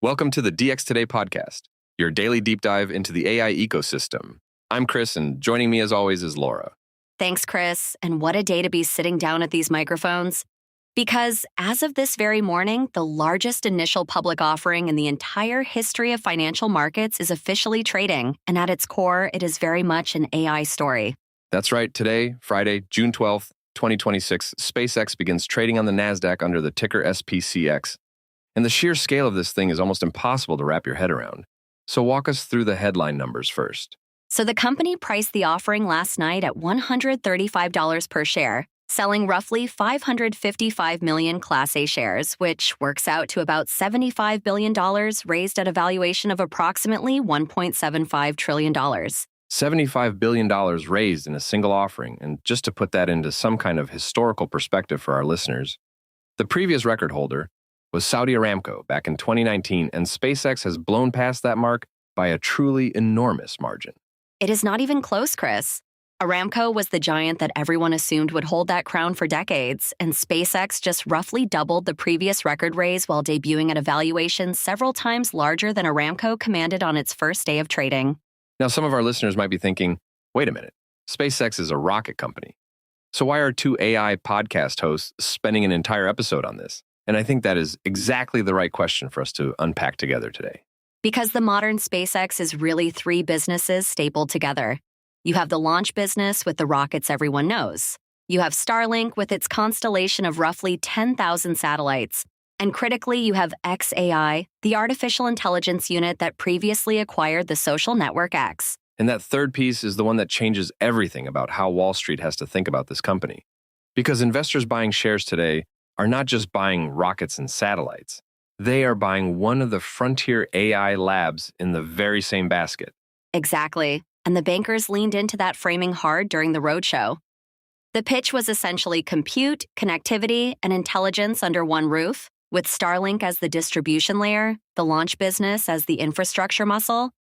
Welcome to the DX Today podcast, your daily deep dive into the AI ecosystem. I'm Chris, and joining me as always is Laura. Thanks, Chris. And what a day to be sitting down at these microphones. Because as of this very morning, the largest initial public offering in the entire history of financial markets is officially trading. And at its core, it is very much an AI story. That's right. Today, Friday, June 12th, 2026, SpaceX begins trading on the Nasdaq under the ticker SPCX. And the sheer scale of this thing is almost impossible to wrap your head around. So walk us through the headline numbers first. So the company priced the offering last night at $135 per share, selling roughly 555 million Class A shares, which works out to about $75 billion raised at a valuation of approximately $1.75 trillion. $75 billion raised in a single offering, and just to put that into some kind of historical perspective for our listeners, the previous record holder was Saudi Aramco back in 2019, and SpaceX has blown past that mark by a truly enormous margin. It is not even close, Chris. Aramco was the giant that everyone assumed would hold that crown for decades, and SpaceX just roughly doubled the previous record raise while debuting at a valuation several times larger than Aramco commanded on its first day of trading. Now, some of our listeners might be thinking, wait a minute, SpaceX is a rocket company. So why are two AI podcast hosts spending an entire episode on this? And I think that is exactly the right question for us to unpack together today. Because the modern SpaceX is really three businesses stapled together. You have the launch business with the rockets everyone knows. You have Starlink with its constellation of roughly 10,000 satellites. And critically, you have xAI, the artificial intelligence unit that previously acquired the social network X. And that third piece is the one that changes everything about how Wall Street has to think about this company. Because investors buying shares today are not just buying rockets and satellites. They are buying one of the frontier AI labs in the very same basket. Exactly. And the bankers leaned into that framing hard during the roadshow. The pitch was essentially compute, connectivity, and intelligence under one roof, with Starlink as the distribution layer, the launch business as the infrastructure muscle,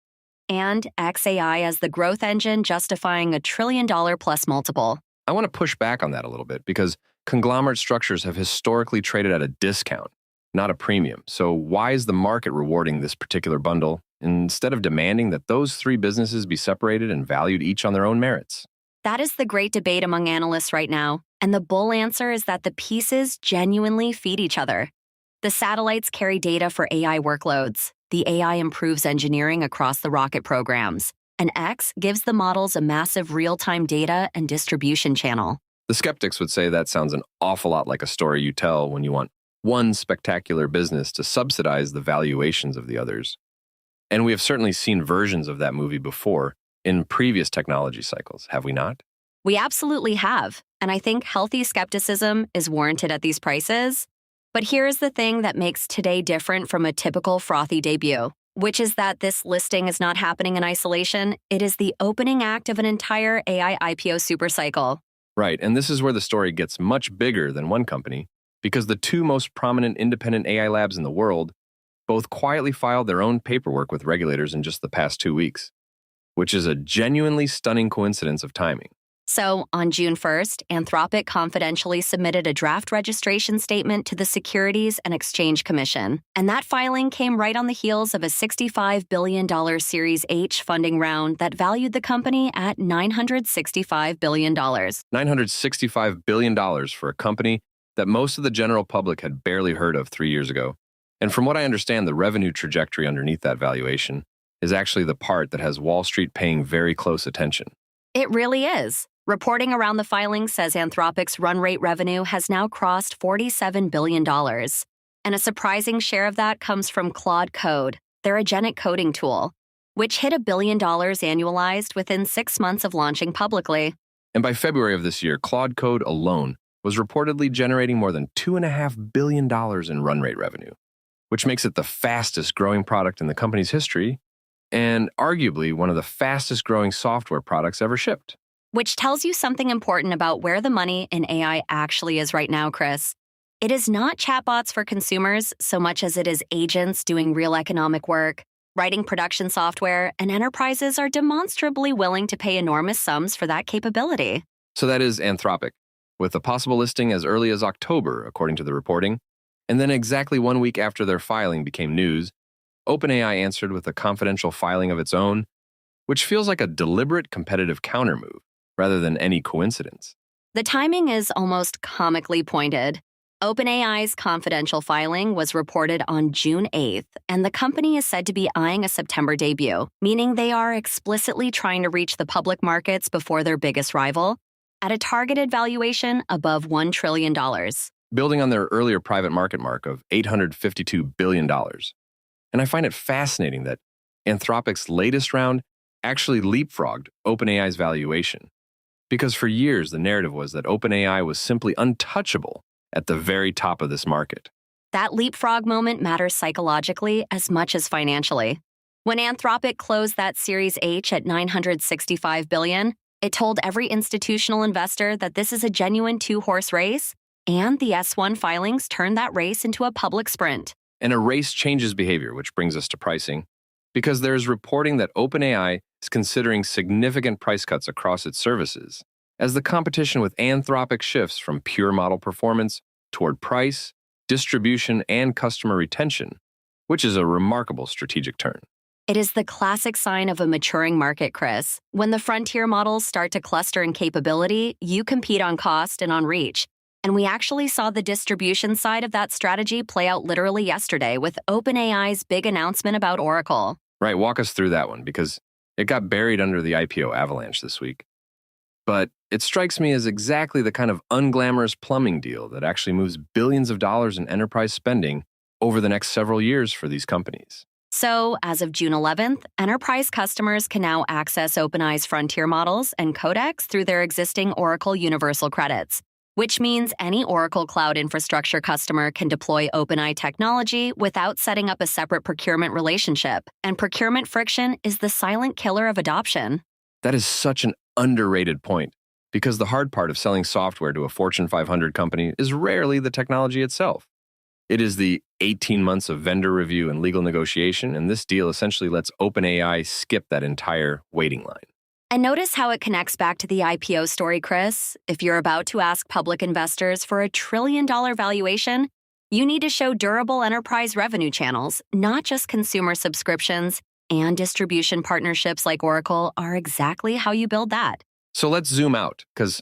and xAI as the growth engine justifying a $1 trillion-plus multiple. I want to push back on that a little bit because conglomerate structures have historically traded at a discount, not a premium. So why is the market rewarding this particular bundle instead of demanding that those three businesses be separated and valued each on their own merits? That is the great debate among analysts right now. And the bull answer is that the pieces genuinely feed each other. The satellites carry data for AI workloads. The AI improves engineering across the rocket programs. And X gives the models a massive real-time data and distribution channel. The skeptics would say that sounds an awful lot like a story you tell when you want one spectacular business to subsidize the valuations of the others. And we have certainly seen versions of that movie before in previous technology cycles, have we not? We absolutely have. And I think healthy skepticism is warranted at these prices. But here's the thing that makes today different from a typical frothy debut, which is that this listing is not happening in isolation. It is the opening act of an entire AI IPO supercycle. Right, and this is where the story gets much bigger than one company, because the two most prominent independent AI labs in the world both quietly filed their own paperwork with regulators in just the past 2 weeks, which is a genuinely stunning coincidence of timing. So, on June 1st, Anthropic confidentially submitted a draft registration statement to the Securities and Exchange Commission, and that filing came right on the heels of a $65 billion Series H funding round that valued the company at $965 billion. $965 billion for a company that most of the general public had barely heard of 3 years ago. And from what I understand, the revenue trajectory underneath that valuation is actually the part that has Wall Street paying very close attention. It really is. Reporting around the filing says Anthropic's run rate revenue has now crossed $47 billion. And a surprising share of that comes from Claude Code, their agentic coding tool, which hit $1 billion annualized within 6 months of launching publicly. And by February of this year, Claude Code alone was reportedly generating more than $2.5 billion in run rate revenue, which makes it the fastest growing product in the company's history and arguably one of the fastest growing software products ever shipped. Which tells you something important about where the money in AI actually is right now, Chris. It is not chatbots for consumers so much as it is agents doing real economic work, writing production software, and enterprises are demonstrably willing to pay enormous sums for that capability. So that is Anthropic, with a possible listing as early as October, according to the reporting. And then exactly 1 week after their filing became news, OpenAI answered with a confidential filing of its own, which feels like a deliberate competitive countermove rather than any coincidence. The timing is almost comically pointed. OpenAI's confidential filing was reported on June 8th, and the company is said to be eyeing a September debut, meaning they are explicitly trying to reach the public markets before their biggest rival, at a targeted valuation above $1 trillion. Building on their earlier private market mark of $852 billion. And I find it fascinating that Anthropic's latest round actually leapfrogged OpenAI's valuation. Because for years, the narrative was that OpenAI was simply untouchable at the very top of this market. That leapfrog moment matters psychologically as much as financially. When Anthropic closed that Series H at $965 billion, it told every institutional investor that this is a genuine two-horse race, and the S1 filings turned that race into a public sprint. And a race changes behavior, which brings us to pricing, because there's reporting that OpenAI is considering significant price cuts across its services as the competition with Anthropic shifts from pure model performance toward price, distribution, and customer retention, which is a remarkable strategic turn. It is the classic sign of a maturing market, Chris. When the frontier models start to cluster in capability, you compete on cost and on reach. And we actually saw the distribution side of that strategy play out literally yesterday with OpenAI's big announcement about Oracle. Right, walk us through that one, because it got buried under the IPO avalanche this week. But it strikes me as exactly the kind of unglamorous plumbing deal that actually moves billions of dollars in enterprise spending over the next several years for these companies. So, as of June 11th, enterprise customers can now access OpenAI's frontier models and codecs through their existing Oracle Universal credits, which means any Oracle Cloud Infrastructure customer can deploy OpenAI technology without setting up a separate procurement relationship. And procurement friction is the silent killer of adoption. That is such an underrated point, because the hard part of selling software to a Fortune 500 company is rarely the technology itself. It is the 18 months of vendor review and legal negotiation, and this deal essentially lets OpenAI skip that entire waiting line. And notice how it connects back to the IPO story, Chris. If you're about to ask public investors for a $1 trillion valuation, you need to show durable enterprise revenue channels, not just consumer subscriptions, and distribution partnerships like Oracle are exactly how you build that. So let's zoom out, because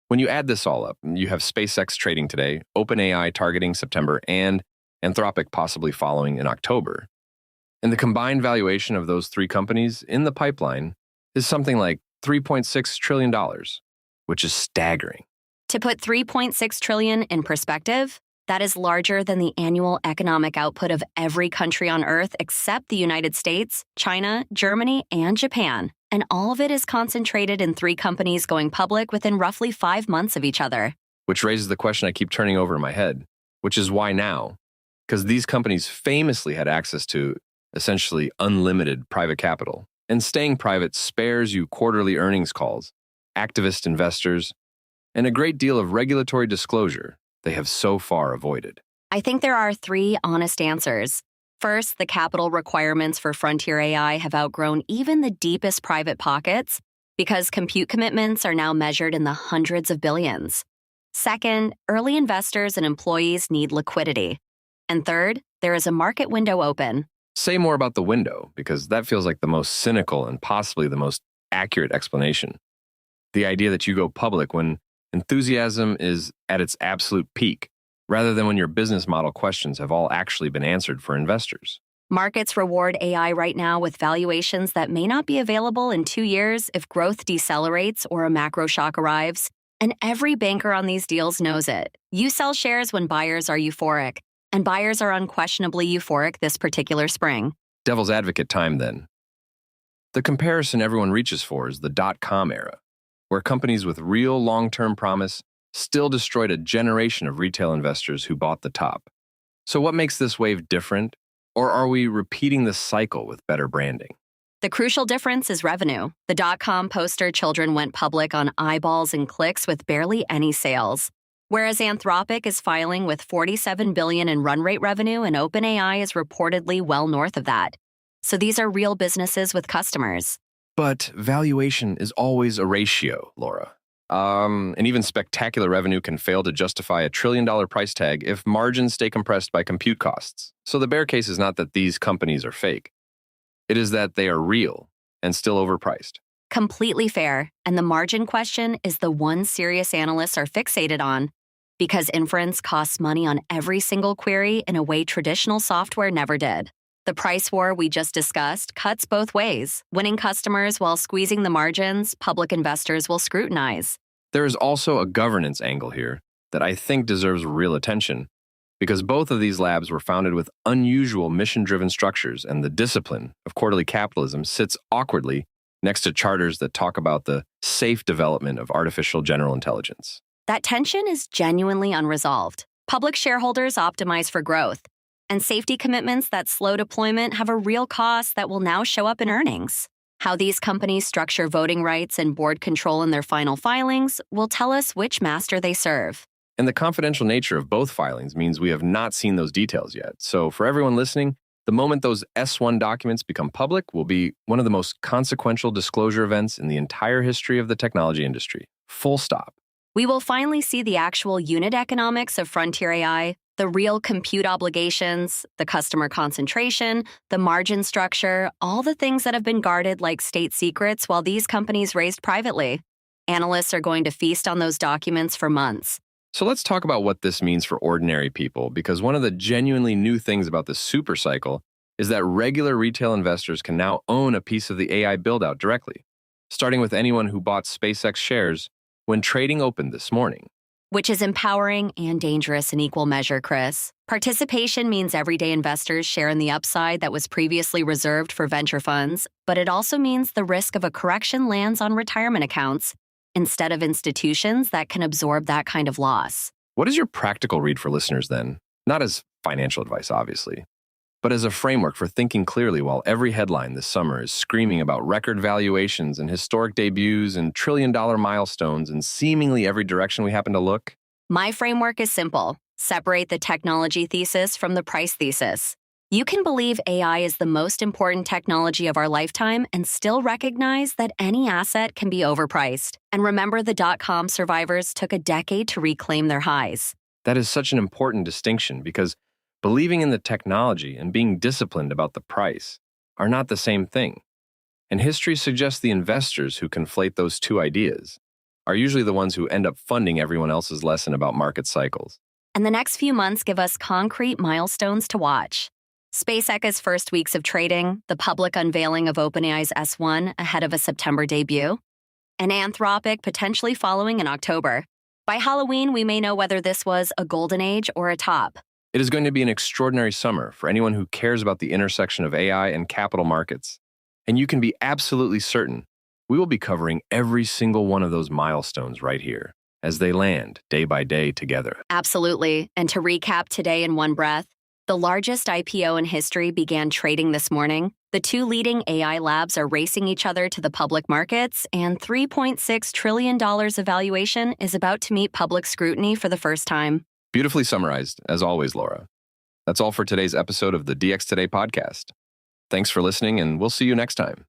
when you add this all up, you have SpaceX trading today, OpenAI targeting September, and Anthropic possibly following in October. And the combined valuation of those three companies in the pipeline is something like $3.6 trillion, which is staggering. To put $3.6 trillion in perspective, that is larger than the annual economic output of every country on Earth except the United States, China, Germany, and Japan. And all of it is concentrated in three companies going public within roughly 5 months of each other. Which raises the question I keep turning over in my head, which is why now? Because these companies famously had access to essentially unlimited private capital. And staying private spares you quarterly earnings calls, activist investors, and a great deal of regulatory disclosure they have so far avoided. I think there are three honest answers. First, the capital requirements for frontier AI have outgrown even the deepest private pockets because compute commitments are now measured in the hundreds of billions. Second, early investors and employees need liquidity. And third, there is a market window open. Say more about the window, because that feels like the most cynical and possibly the most accurate explanation. The idea that you go public when enthusiasm is at its absolute peak, rather than when your business model questions have all actually been answered for investors. Markets reward AI right now with valuations that may not be available in 2 years if growth decelerates or a macro shock arrives. And every banker on these deals knows it. You sell shares when buyers are euphoric, and buyers are unquestionably euphoric this particular spring. Devil's advocate time, then. The comparison everyone reaches for is the dot-com era, where companies with real long-term promise still destroyed a generation of retail investors who bought the top. So what makes this wave different? Or are we repeating the cycle with better branding? The crucial difference is revenue. The dot-com poster children went public on eyeballs and clicks with barely any sales. Whereas Anthropic is filing with $47 billion in run rate revenue and OpenAI is reportedly well north of that. So these are real businesses with customers. But valuation is always a ratio, Laura. And even spectacular revenue can fail to justify a $1 trillion price tag if margins stay compressed by compute costs. So the bear case is not that these companies are fake. It is that they are real and still overpriced. Completely fair. And the margin question is the one serious analysts are fixated on, because inference costs money on every single query in a way traditional software never did. The price war we just discussed cuts both ways, winning customers while squeezing the margins public investors will scrutinize. There is also a governance angle here that I think deserves real attention, because both of these labs were founded with unusual mission-driven structures, and the discipline of quarterly capitalism sits awkwardly next to charters that talk about the safe development of artificial general intelligence. That tension is genuinely unresolved. Public shareholders optimize for growth, and safety commitments that slow deployment have a real cost that will now show up in earnings. How these companies structure voting rights and board control in their final filings will tell us which master they serve. And the confidential nature of both filings means we have not seen those details yet. So for everyone listening, the moment those S1 documents become public will be one of the most consequential disclosure events in the entire history of the technology industry. Full stop. We will finally see the actual unit economics of frontier AI, the real compute obligations, the customer concentration, the margin structure, all the things that have been guarded like state secrets while these companies raised privately. Analysts are going to feast on those documents for months. So let's talk about what this means for ordinary people, because one of the genuinely new things about the supercycle is that regular retail investors can now own a piece of the AI build-out directly, starting with anyone who bought SpaceX shares when trading opened this morning. Which is empowering and dangerous in equal measure, Chris. Participation means everyday investors share in the upside that was previously reserved for venture funds, but it also means the risk of a correction lands on retirement accounts instead of institutions that can absorb that kind of loss. What is your practical read for listeners then? Not as financial advice, obviously, but as a framework for thinking clearly while every headline this summer is screaming about record valuations and historic debuts and trillion-dollar milestones in seemingly every direction we happen to look? My framework is simple. Separate the technology thesis from the price thesis. You can believe AI is the most important technology of our lifetime and still recognize that any asset can be overpriced. And remember, the dot-com survivors took a decade to reclaim their highs. That is such an important distinction, because believing in the technology and being disciplined about the price are not the same thing. And history suggests the investors who conflate those two ideas are usually the ones who end up funding everyone else's lesson about market cycles. And the next few months give us concrete milestones to watch. SpaceX's first weeks of trading, the public unveiling of OpenAI's S1 ahead of a September debut, and Anthropic potentially following in October. By Halloween, we may know whether this was a golden age or a top. It is going to be an extraordinary summer for anyone who cares about the intersection of AI and capital markets. And you can be absolutely certain we will be covering every single one of those milestones right here as they land day by day together. Absolutely. And to recap today in one breath, the largest IPO in history began trading this morning. The two leading AI labs are racing each other to the public markets, and $3.6 trillion of valuation is about to meet public scrutiny for the first time. Beautifully summarized, as always, Laura. That's all for today's episode of the DX Today podcast. Thanks for listening, and we'll see you next time.